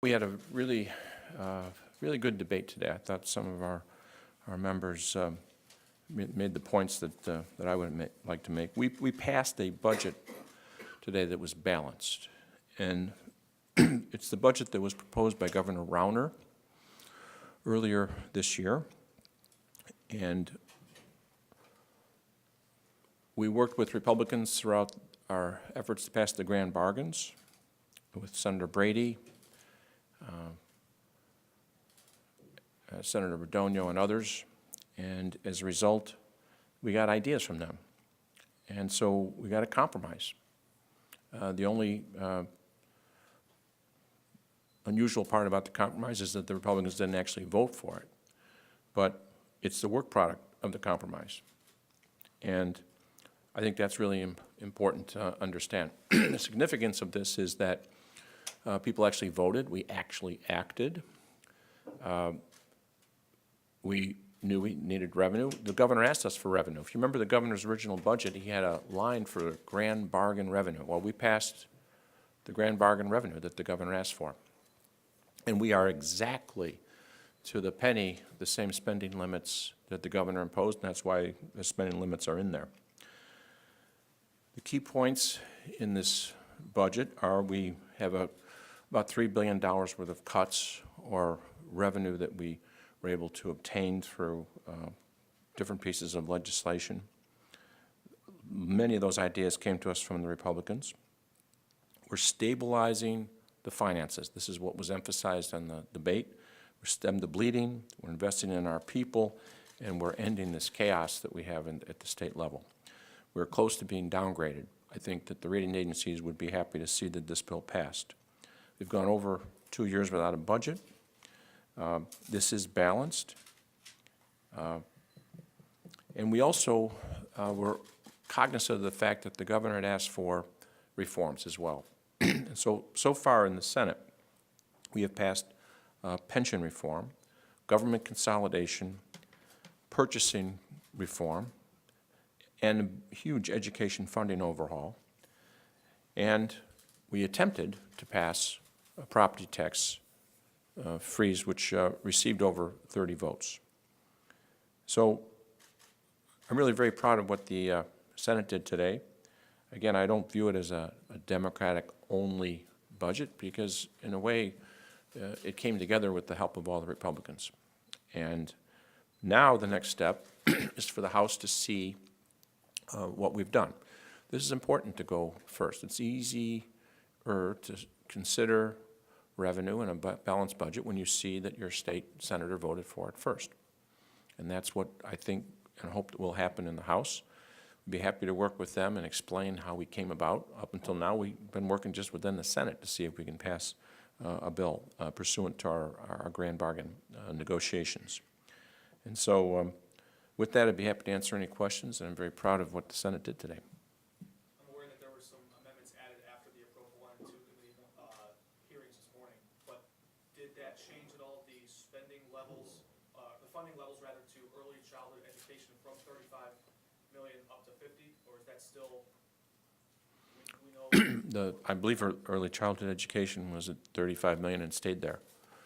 We had a really, really good debate today. I thought some of our members made the points that I would like to make. We passed a budget today that was balanced, and it's the budget that was proposed by Governor Rauner earlier this year, and we worked with Republicans throughout our efforts to pass the grand bargains with Senator Brady, Senator Radogno, and others, and as a result, we got ideas from them. And so we got a compromise. The only unusual part about the compromise is that the Republicans didn't actually vote for it, but it's the work product of the compromise. And I think that's really important to understand. The significance of this is that people actually voted. We actually acted. We knew we needed revenue. The governor asked us for revenue. If you remember the governor's original budget, he had a line for grand bargain revenue. Well, we passed the grand bargain revenue that the governor asked for. And we are exactly to the penny the same spending limits that the governor imposed, and that's why the spending limits are in there. The key points in this budget are we have about $3 billion worth of cuts or revenue that we were able to obtain through different pieces of legislation. Many of those ideas came to us from the Republicans. We're stabilizing the finances. This is what was emphasized on the debate. We're stemmed the bleeding, we're investing in our people, and we're ending this chaos that we have at the state level. We're close to being downgraded. I think that the rating agencies would be happy to see that this bill passed. We've gone over 2 years without a budget. This is balanced. And we also were cognizant of the fact that the governor had asked for reforms as well. And so far in the Senate, we have passed pension reform, government consolidation, purchasing reform, and a huge education funding overhaul. And we attempted to pass a property tax freeze, which received over 30 votes. So I'm really very proud of what the Senate did today. Again, I don't view it as a Democratic-only budget because, in a way, it came together with the help of all the Republicans. And now the next step is for the House to see what we've done. This is important to go first. It's easier to consider revenue in a balanced budget when you see that your state senator voted for it first. And that's what I think and hope will happen in the House. We'd be happy to work with them and explain how we came about. Up until now, we've been working just within the Senate to see if we can pass a bill pursuant to our grand bargain negotiations. And so with that, I'd be happy to answer any questions, and I'm very proud of what the Senate did today. I'm aware that there were some amendments added after the April 1 and 2 committee hearings this morning, but did that change at all the spending levels, the funding levels rather, to early childhood education from 35 million up to 50, or is that still, we know? I believe early childhood education was at 35 million and stayed there.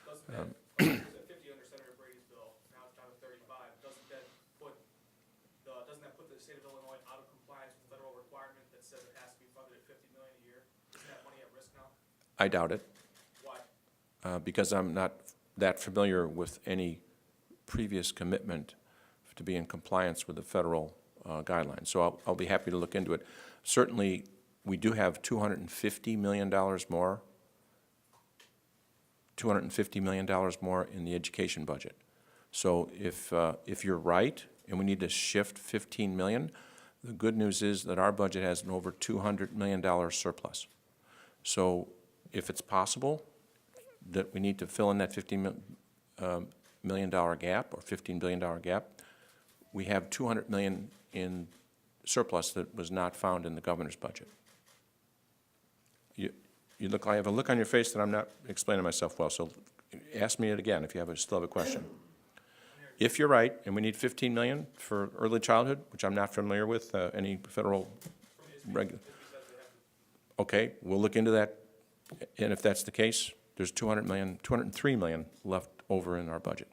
Doesn't that, it was at 50 under Senator Brady's bill, now it's down to 35. Doesn't that put the state of Illinois out of compliance with federal requirement that says it has to be funded at 50 million a year? Isn't that money at risk now? I doubt it. Why? Because I'm not that familiar with any previous commitment to be in compliance with the federal guidelines. So I'll be happy to look into it. Certainly, we do have $250 million more, $250 million more in the education budget. So if you're right, and we need to shift $15 million, the good news is that our budget has an over $200 million surplus. So if it's possible that we need to fill in that $15 million gap or $15 billion gap, we have $200 million in surplus that was not found in the governor's budget. I have a look on your face that I'm not explaining myself well, so ask me it again if you still have a question. If you're right, and we need $15 million for early childhood, which I'm not familiar with, any federal regular. Okay, we'll look into that, and if that's the case, there's 200 million, 203 million left over in our budget.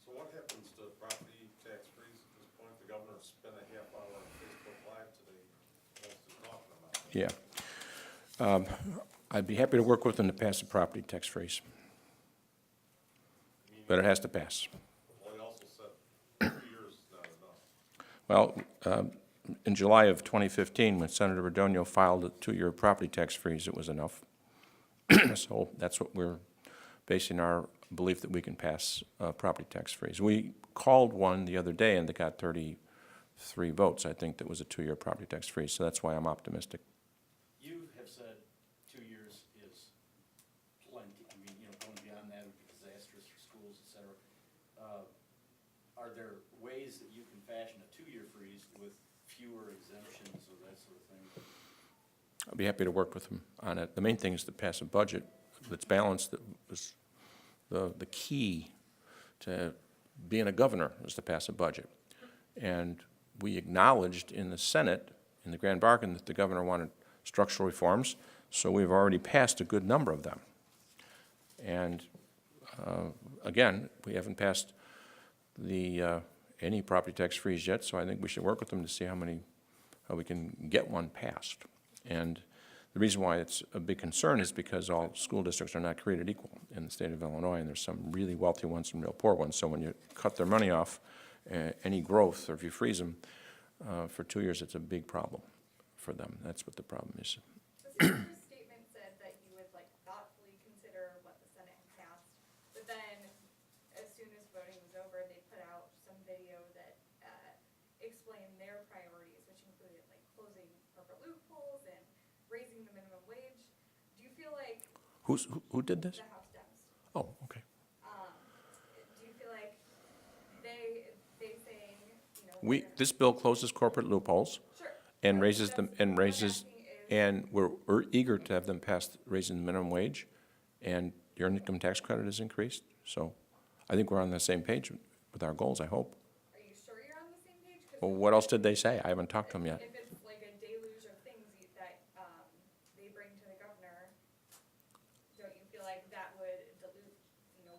So what happens to property tax freeze at this point? The governor spent a half hour on Facebook Live today, mostly talking about it. I'd be happy to work with them to pass the property tax freeze. But it has to pass. Well, he also said 2 years is not enough. Well, in July of 2015, when Senator Radogno filed a 2-year property tax freeze, it was enough. So that's what we're basing our belief that we can pass property tax freeze. We called one the other day and it got 33 votes. I think that was a 2-year property tax freeze, so that's why I'm optimistic. You have said 2 years is plenty. I mean, going beyond that would be disastrous for schools, et cetera. Are there ways that you can fashion a 2-year freeze with fewer exemptions or that sort of thing? I'll be happy to work with them on it. The main thing is to pass a budget that's balanced. That was the key to being a governor, is to pass a budget. And we acknowledged in the Senate, in the grand bargain, that the governor wanted structural reforms, so we've already passed a good number of them. And again, we haven't passed any property tax freeze yet, so I think we should work with them to see how we can get one passed. And the reason why it's a big concern is because all school districts are not created equal in the state of Illinois, and there's some really wealthy ones and real poor ones. So when you cut their money off, any growth, or if you freeze them for 2 years, it's a big problem for them. That's what the problem is. The senator's statement said that you would thoughtfully consider what the Senate had passed, but then as soon as voting was over, they put out some video that explained their priorities, which included closing corporate loopholes and raising the minimum wage. Do you feel like Who did this? the House Dems? Oh, okay. Do you feel like they saying This bill closes corporate loopholes sure and raises that's them, what I'm asking is, and we're eager to have them pass raising the minimum wage, and your income tax credit is increased. So I think we're on the same page with our goals, I hope. are you sure you're on the same page? 'Cause Well, what else did they say? I haven't talked to them yet. if it's a deluge of things that they bring to the governor, don't you feel like that would dilute,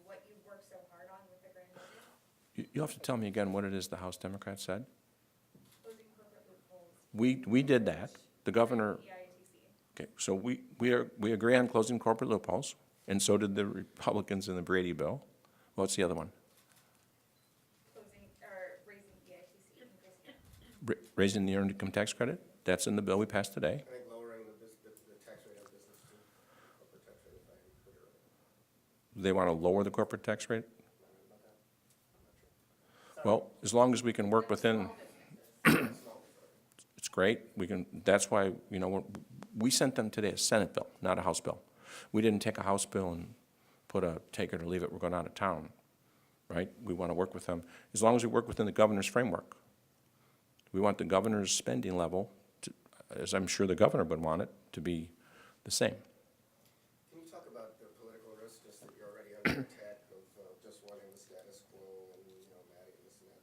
what you worked so hard on with the grand budget? You'll have to tell me again what it is the House Democrats said. Closing corporate loopholes. We did that. The governor, EITC. okay, so we agree on closing corporate loopholes, and so did the Republicans in the Brady bill. What's the other one? Closing, or raising EITC, increasing it. Raising the earned income tax credit? That's in the bill we passed today. I think lowering the tax rate on business too, corporate tax rate, if I put it right. They want to lower the corporate tax rate? Well, as long as we can work within, it's great. That's why, we sent them today a Senate bill, not a House bill. We didn't take a House bill and put a take it or leave it, we're going out of town, right? We want to work with them, as long as we work within the governor's framework. We want the governor's spending level, as I'm sure the governor would want it, to be the same. Can you talk about the political risk, just that you're already under attack of just wanting the status quo and, Matty and this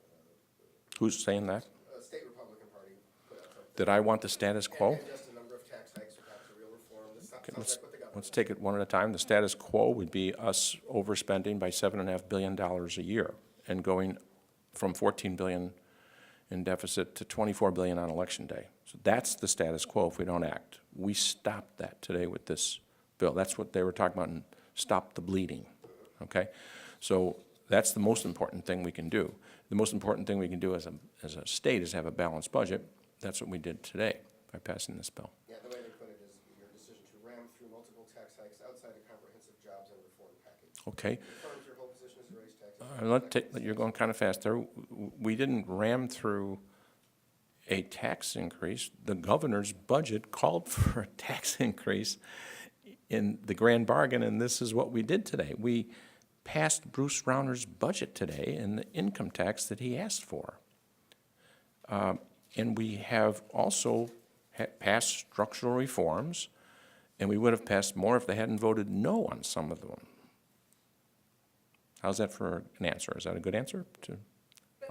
and that? Who's saying that? State Republican Party put out something. That I want the status quo? And just a number of tax hikes or perhaps a real reform. This sounds like what the governor. Let's take it one at a time. The status quo would be us overspending by $7.5 billion a year and going from $14 billion in deficit to $24 billion on election day. So that's the status quo if we don't act. We stopped that today with this bill. That's what they were talking about, and stop the bleeding, okay? So that's the most important thing we can do. The most important thing we can do as a state is have a balanced budget. That's what we did today by passing this bill. Yeah, the way they put it is your decision to ram through multiple tax hikes outside a comprehensive jobs and reform package. Okay? Confirms your whole position is to raise taxes. You're going kind of fast there. We didn't ram through a tax increase. The governor's budget called for a tax increase in the grand bargain, and this is what we did today. We passed Bruce Rauner's budget today and the income tax that he asked for. And we have also passed structural reforms, and we would have passed more if they hadn't voted no on some of them. How's that for an answer? Is that a good answer? But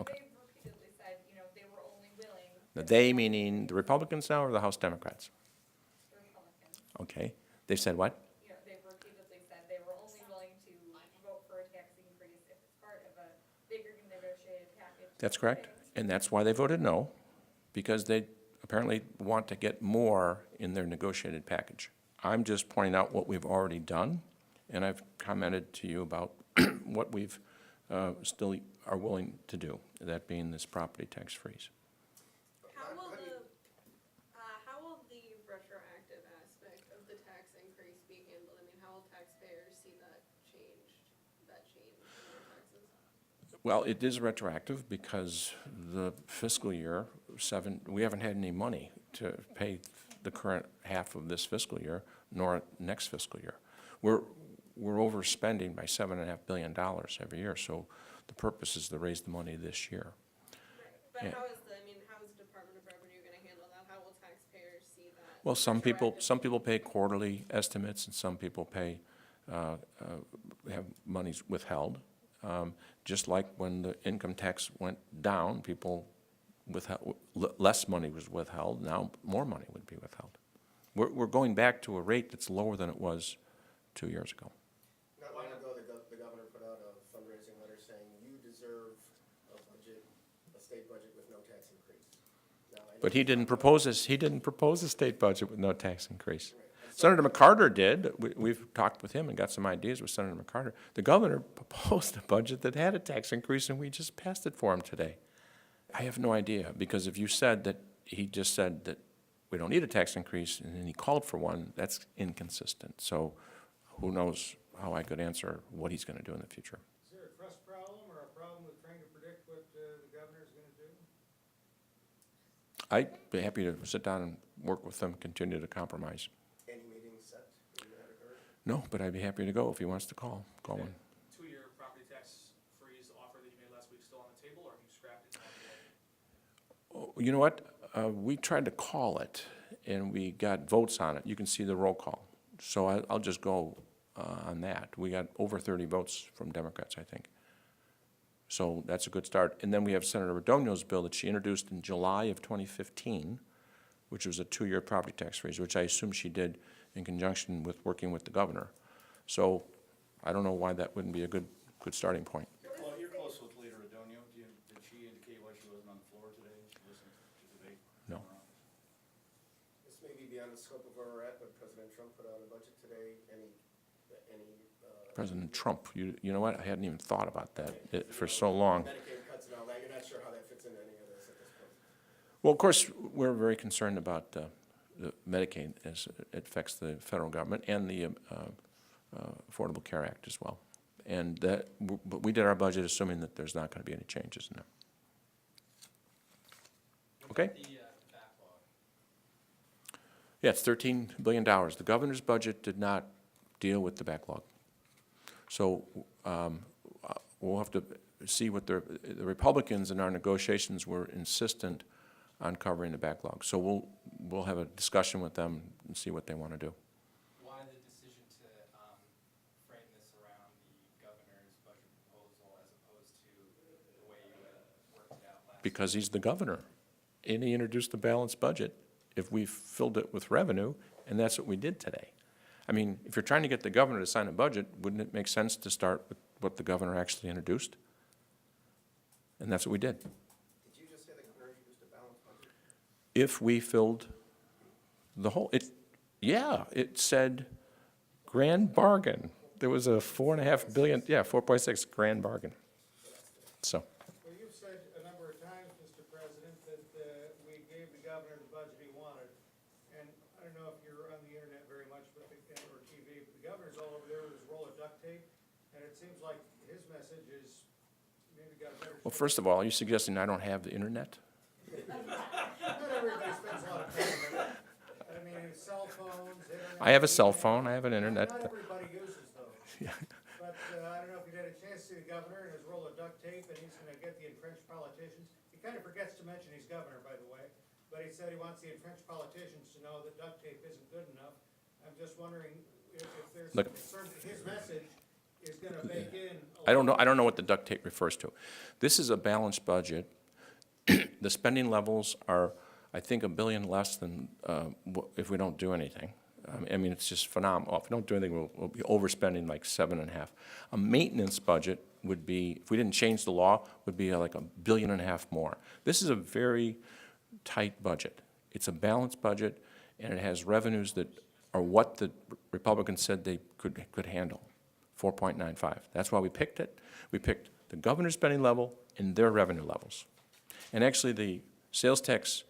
Okay. they've repeatedly said, they were only willing, Now, they meaning the Republicans now or the House Democrats? the Republicans, Okay. They've said what? That's correct, and that's why they voted no, because they apparently want to get more in their negotiated package. I'm just pointing out what we've already done, and I've commented to you about what we've still are willing to do, that being this property tax freeze. How will the retroactive aspect of the tax increase be handled? I mean, how will taxpayers see that change in their taxes? Well, it is retroactive because the fiscal year we haven't had any money to pay the current half of this fiscal year, nor next fiscal year. We're overspending by $7.5 billion every year, so the purpose is to raise the money this year. But Yeah. how is the Department of Revenue gonna handle that? How will taxpayers see that? Well, some people pay quarterly estimates, and some people pay, have monies withheld. Just like when the income tax went down, people withheld, less money was withheld, now more money would be withheld. We're going back to a rate that's lower than it was 2 years ago. Not long ago, the governor put out a fundraising letter saying you deserve a state budget with no tax increase. Now, I know But he it's didn't not- propose this, he didn't propose a state budget with no tax increase. Senator McCarter did. We've talked with him and got some ideas with Senator McCarter. The governor proposed a budget that had a tax increase, and we just passed it for him today. I have no idea, because if you said that, he just said that we don't need a tax increase, and then he called for one, that's inconsistent. So who knows how I could answer what he's gonna do in the future. Is there a trust problem or a problem with trying to predict what the governor's gonna do? I'd be happy to sit down and work with them, continue to compromise. Any meetings set in that regard? No, but I'd be happy to go if he wants to call one. That 2-year property tax freeze offer that you made last week still on the table, or have you scrapped it? You know what? We tried to call it, and we got votes on it. You can see the roll call. So I'll just go on that. We got over 30 votes from Democrats, I think. So that's a good start. And then we have Senator Redonio's bill that she introduced in July of 2015, which was a 2-year property tax freeze, which I assume she did in conjunction with working with the governor. So I don't know why that wouldn't be a good starting point. You're close with Leader Adonio. Did she indicate why she wasn't on the floor today? She listened to the debate? No. This may be beyond the scope of where we're at, but President Trump put out a budget today. Any President Trump, you know what? I hadn't even thought about that for so long. Medicaid cuts and all that, you're not sure how that fits into any of this at this point? Well, of course, we're very concerned about the Medicaid as it affects the federal government and the Affordable Care Act as well. And but we did our budget assuming that there's not going to be any changes in there. Okay? Yeah, it's $13 billion. The governor's budget did not deal with the backlog. So we'll have to see what the Republicans in our negotiations were insistent on covering the backlog. So we'll have a discussion with them and see what they want to do. Why the decision to frame this around the governor's budget proposal as opposed to the way you had worked it out last? Because he's the governor, and he introduced a balanced budget if we filled it with revenue, and that's what we did today. I mean, if you're trying to get the governor to sign a budget, wouldn't it make sense to start with what the governor actually introduced? And that's what we did. Did you just say the governor introduced a balanced budget? If we filled the whole, it said grand bargain. There was a $4.5 billion, 4.6 grand bargain. So, Well, you've said a number of times, Mr. President, that we gave the governor the budget he wanted. And I don't know if you're on the internet very much, or TV, but the governor's all over there with his roll of duct tape. And it seems like his message is maybe got a better. well, first of all, are you suggesting I don't have the internet? Not everybody spends a lot of time on it. I mean, cell phones, internet. I have a cell phone, I have an internet. Not everybody uses those. But I don't know if you had a chance to see the governor and his roll of duct tape, and he's gonna get the entrenched politicians. He kind of forgets to mention he's governor, by the way, but he said he wants the entrenched politicians to know that duct tape isn't good enough. I'm just wondering if there's some Look. concern that his message is gonna bake in. I don't know what the duct tape refers to. This is a balanced budget. The spending levels are, I think, $1 billion less than if we don't do anything. I mean, it's just phenomenal. If we don't do anything, we'll be overspending like 7.5. A maintenance budget would be, if we didn't change the law, would be like $1.5 billion more. This is a very tight budget. It's a balanced budget, and it has revenues that are what the Republicans said they could handle, 4.95. That's why we picked it. We picked the governor's spending level and their revenue levels. And actually, the sales tax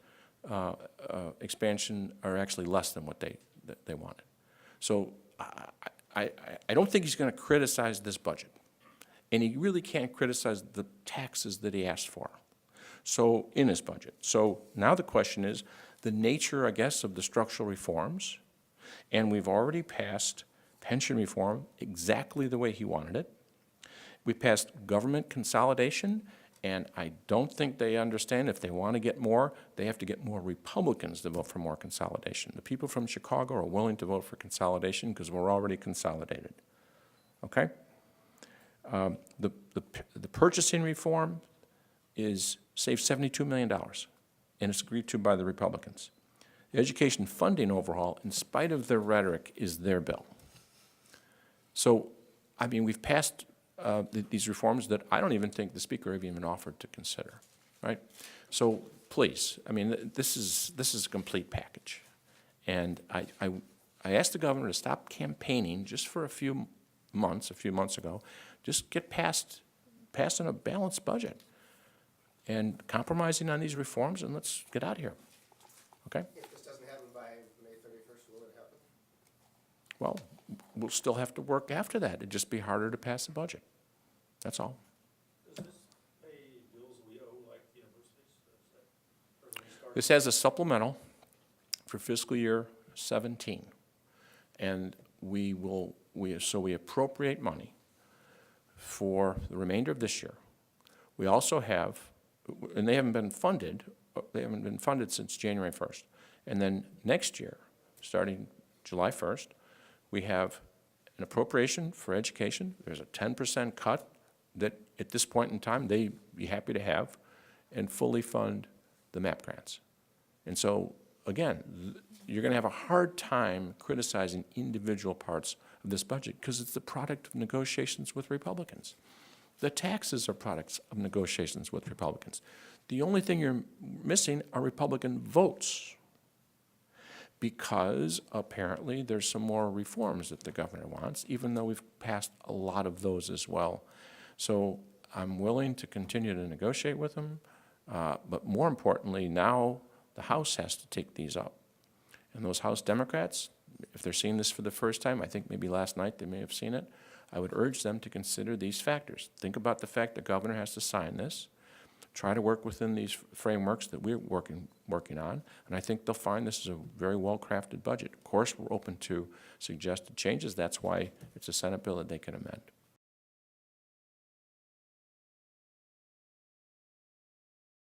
expansion are actually less than what they wanted. So I don't think he's going to criticize this budget. And he really can't criticize the taxes that he asked for, so, in his budget. So now the question is the nature, I guess, of the structural reforms, and we've already passed pension reform exactly the way he wanted it. We passed government consolidation, and I don't think they understand if they want to get more, they have to get more Republicans to vote for more consolidation. The people from Chicago are willing to vote for consolidation because we're already consolidated. Okay? The purchasing reform saves $72 million, and it's agreed to by the Republicans. The education funding overhaul, in spite of their rhetoric, is their bill. So, I mean, we've passed these reforms that I don't even think the Speaker even offered to consider, right? So, please, I mean, this is a complete package. And I asked the governor to stop campaigning just for a few months ago, just get passing a balanced budget and compromising on these reforms, and let's get out of here, okay? If this doesn't happen by May 31st, will it happen? Well, we'll still have to work after that. It'd just be harder to pass the budget. That's all. Does this pay bills we owe, like the universities? This has a supplemental for fiscal year 17. And so we appropriate money for the remainder of this year. We also have, and they haven't been funded since January 1st. And then next year, starting July 1st, we have an appropriation for education. There's a 10% cut that at this point in time they'd be happy to have and fully fund the MAP grants. And so, again, you're going to have a hard time criticizing individual parts of this budget because it's the product of negotiations with Republicans. The taxes are products of negotiations with Republicans. The only thing you're missing are Republican votes because apparently there's some more reforms that the governor wants, even though we've passed a lot of those as well. So I'm willing to continue to negotiate with him, but more importantly, now the House has to take these up. And those House Democrats, if they're seeing this for the first time, I think maybe last night they may have seen it, I would urge them to consider these factors. Think about the fact the governor has to sign this. Try to work within these frameworks that we're working on, and I think they'll find this is a very well-crafted budget. Of course, we're open to suggested changes. That's why it's a Senate bill that they can amend.